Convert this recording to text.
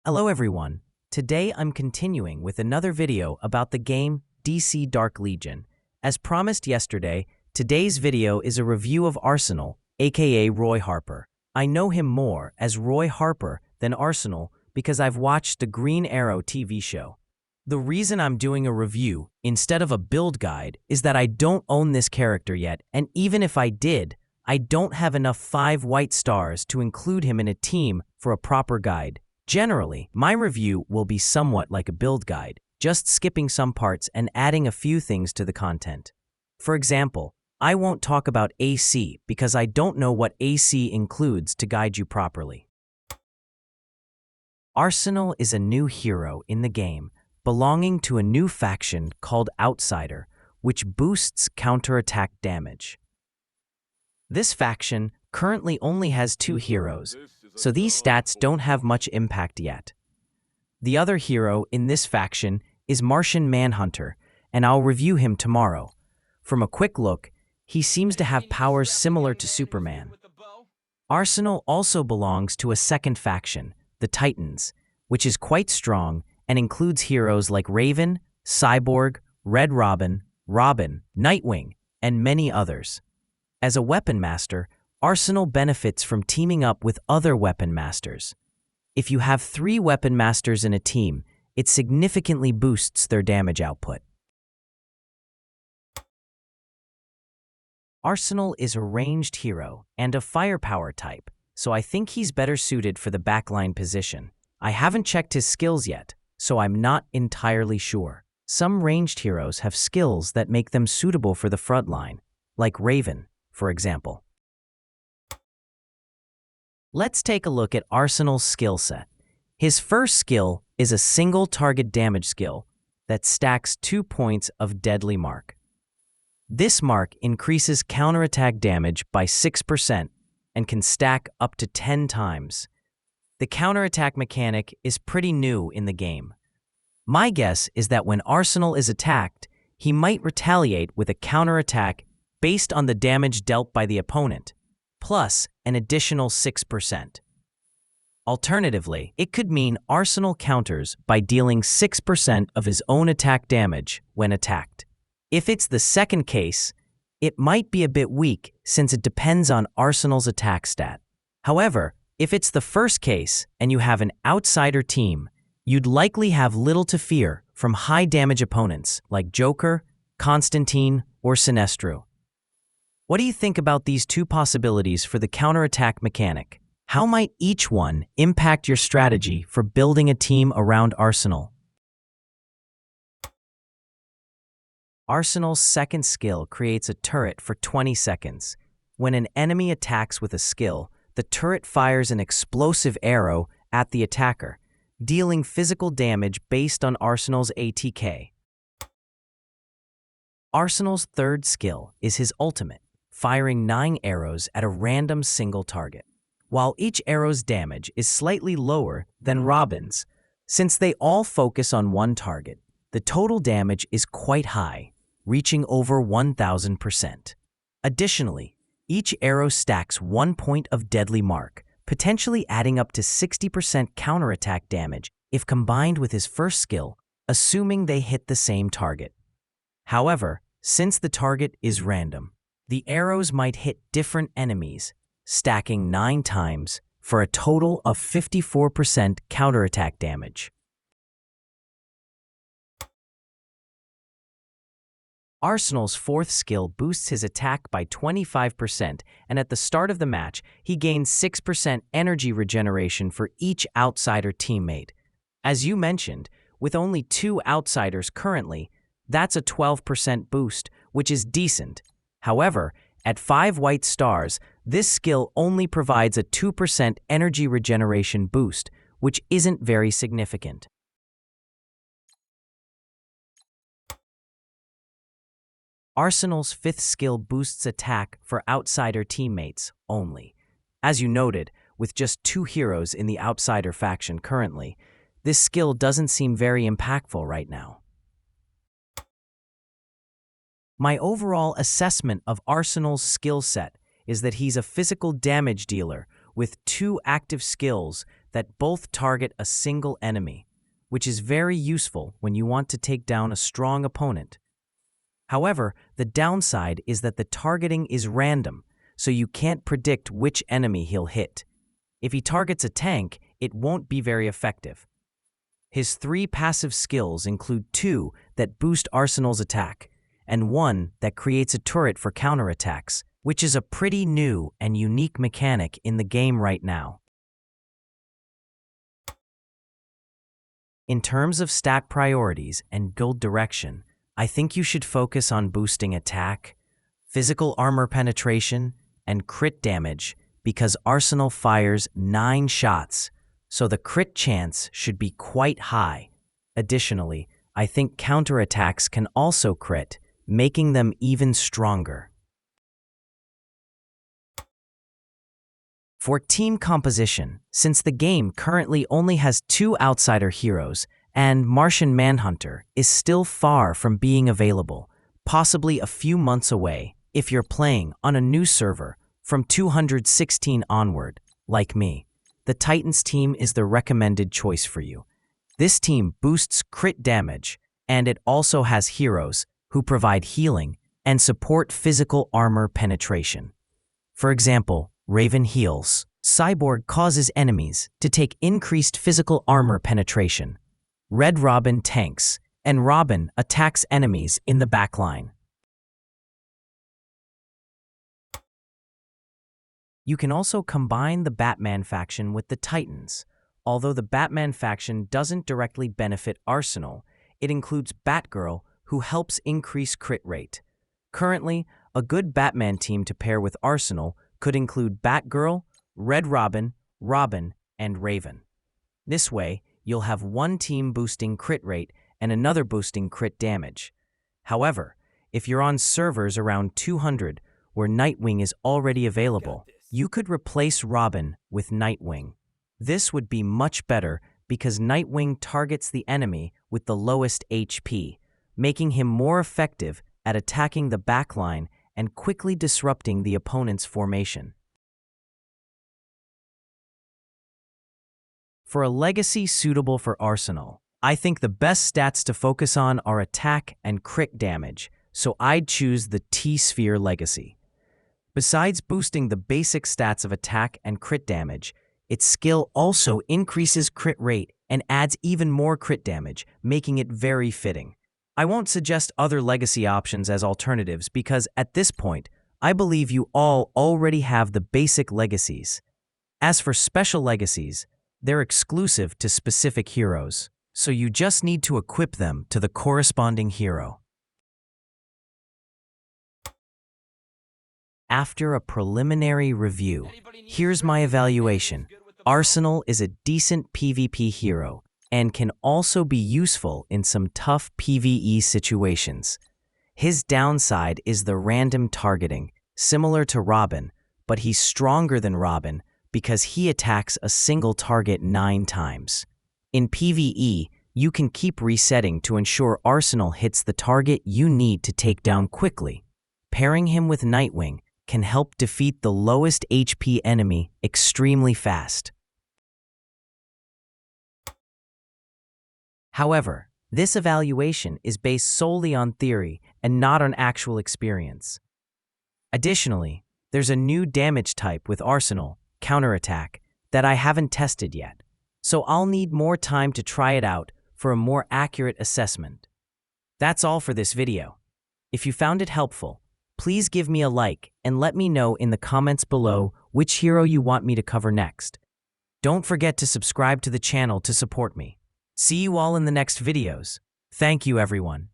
Hello everyone. Today I'm continuing with another video about the game DC Dark Legion. As promised yesterday, today's video is a review of Arsenal, aka Roy Harper. I know him more as Roy Harper than Arsenal because I've watched the Green Arrow TV show. The reason I'm doing a review instead of a build guide is that I don't own this character yet, and even if I did, I don't have enough 5 white stars to include him in a team for a proper guide. Generally, my review will be somewhat like a build guide, just skipping some parts and adding a few things to the content. For example, I won't talk about AC because I don't know what AC includes to guide you properly. Arsenal is a new hero in the game, belonging to a new faction called Outsider, which boosts counterattack damage. This faction currently only has 2 heroes, so these stats don't have much impact yet. The other hero in this faction is Martian Manhunter, and I'll review him tomorrow. From a quick look, he seems to have powers similar to Superman. Arsenal also belongs to a second faction, the Titans, which is quite strong and includes heroes like Raven, Cyborg, Red Robin, Robin, Nightwing, and many others. As a weapon master, Arsenal benefits from teaming up with other weapon masters. If you have 3 weapon masters in a team, it significantly boosts their damage output. Arsenal is a ranged hero and a firepower type, so I think he's better suited for the backline position. I haven't checked his skills yet, so I'm not entirely sure. Some ranged heroes have skills that make them suitable for the front line, like Raven, for example. Let's take a look at Arsenal's skill set. His first skill is a single target damage skill that stacks 2 points of deadly mark. This mark increases counterattack damage by 6% and can stack up to 10 times. The counterattack mechanic is pretty new in the game. My guess is that when Arsenal is attacked, he might retaliate with a counterattack based on the damage dealt by the opponent, plus an additional 6%. Alternatively, it could mean Arsenal counters by dealing 6% of his own attack damage when attacked. If it's the second case, it might be a bit weak since it depends on Arsenal's attack stat. However, if it's the first case and you have an outsider team, you'd likely have little to fear from high damage opponents like Joker, Constantine, or Sinestro. What do you think about these 2 possibilities for the counterattack mechanic? How might each one impact your strategy for building a team around Arsenal? Arsenal's second skill creates a turret for 20 seconds. When an enemy attacks with a skill, the turret fires an explosive arrow at the attacker, dealing physical damage based on Arsenal's ATK. Arsenal's third skill is his ultimate, firing 9 arrows at a random single target. While each arrow's damage is slightly lower than Robin's, since they all focus on one target, the total damage is quite high, reaching over 1000%. Additionally, each arrow stacks 1 point of deadly mark, potentially adding up to 60% counterattack damage if combined with his first skill, assuming they hit the same target. However, since the target is random, the arrows might hit different enemies, stacking 9 times for a total of 54% counterattack damage. Arsenal's fourth skill boosts his attack by 25%, and at the start of the match, he gains 6% energy regeneration for each outsider teammate. As you mentioned, with only 2 outsiders currently, that's a 12% boost, which is decent. However, at 5 white stars, this skill only provides a 2% energy regeneration boost, which isn't very significant. Arsenal's 5th skill boosts attack for outsider teammates only. As you noted, with just 2 heroes in the outsider faction currently, this skill doesn't seem very impactful right now. My overall assessment of Arsenal's skill set is that he's a physical damage dealer with 2 active skills that both target a single enemy, which is very useful when you want to take down a strong opponent. However, the downside is that the targeting is random, so you can't predict which enemy he'll hit. If he targets a tank, it won't be very effective. His 3 passive skills include 2 that boost Arsenal's attack, and 1 that creates a turret for counterattacks, which is a pretty new and unique mechanic in the game right now. In terms of stat priorities and build direction, I think you should focus on boosting attack, physical armor penetration, and crit damage because Arsenal fires 9 shots, so the crit chance should be quite high. Additionally, I think counterattacks can also crit, making them even stronger. For team composition, since the game currently only has 2 outsider heroes, and Martian Manhunter is still far from being available, possibly a few months away if you're playing on a new server from 216 onward, like me. The Titans team is the recommended choice for you. This team boosts crit damage, and it also has heroes who provide healing and support physical armor penetration. For example, Raven heals, Cyborg causes enemies to take increased physical armor penetration, Red Robin tanks, and Robin attacks enemies in the backline. You can also combine the Batman faction with the Titans. Although the Batman faction doesn't directly benefit Arsenal, it includes Batgirl, who helps increase crit rate. Currently, a good Batman team to pair with Arsenal could include Batgirl, Red Robin, Robin, and Raven. This way, you'll have one team boosting crit rate and another boosting crit damage. However, if you're on servers around 200 where Nightwing is already available, you could replace Robin with Nightwing. This would be much better because Nightwing targets the enemy with the lowest HP, making him more effective at attacking the backline and quickly disrupting the opponent's formation. For a legacy suitable for Arsenal, I think the best stats to focus on are attack and crit damage, so I'd choose the T-Sphere Legacy. Besides boosting the basic stats of attack and crit damage, its skill also increases crit rate and adds even more crit damage, making it very fitting. I won't suggest other legacy options as alternatives because at this point, I believe you all already have the basic legacies. As for special legacies, they're exclusive to specific heroes, so you just need to equip them to the corresponding hero. After a preliminary review, here's my evaluation. Arsenal is a decent PvP hero and can also be useful in some tough PvE situations. His downside is the random targeting, similar to Robin, but he's stronger than Robin because he attacks a single target 9 times. In PvE, you can keep resetting to ensure Arsenal hits the target you need to take down quickly. Pairing him with Nightwing can help defeat the lowest HP enemy extremely fast. However, this evaluation is based solely on theory and not on actual experience. Additionally, there's a new damage type with Arsenal, Counterattack, that I haven't tested yet, so I'll need more time to try it out for a more accurate assessment. That's all for this video. If you found it helpful, please give me a like and let me know in the comments below which hero you want me to cover next. Don't forget to subscribe to the channel to support me. See you all in the next videos. Thank you, everyone.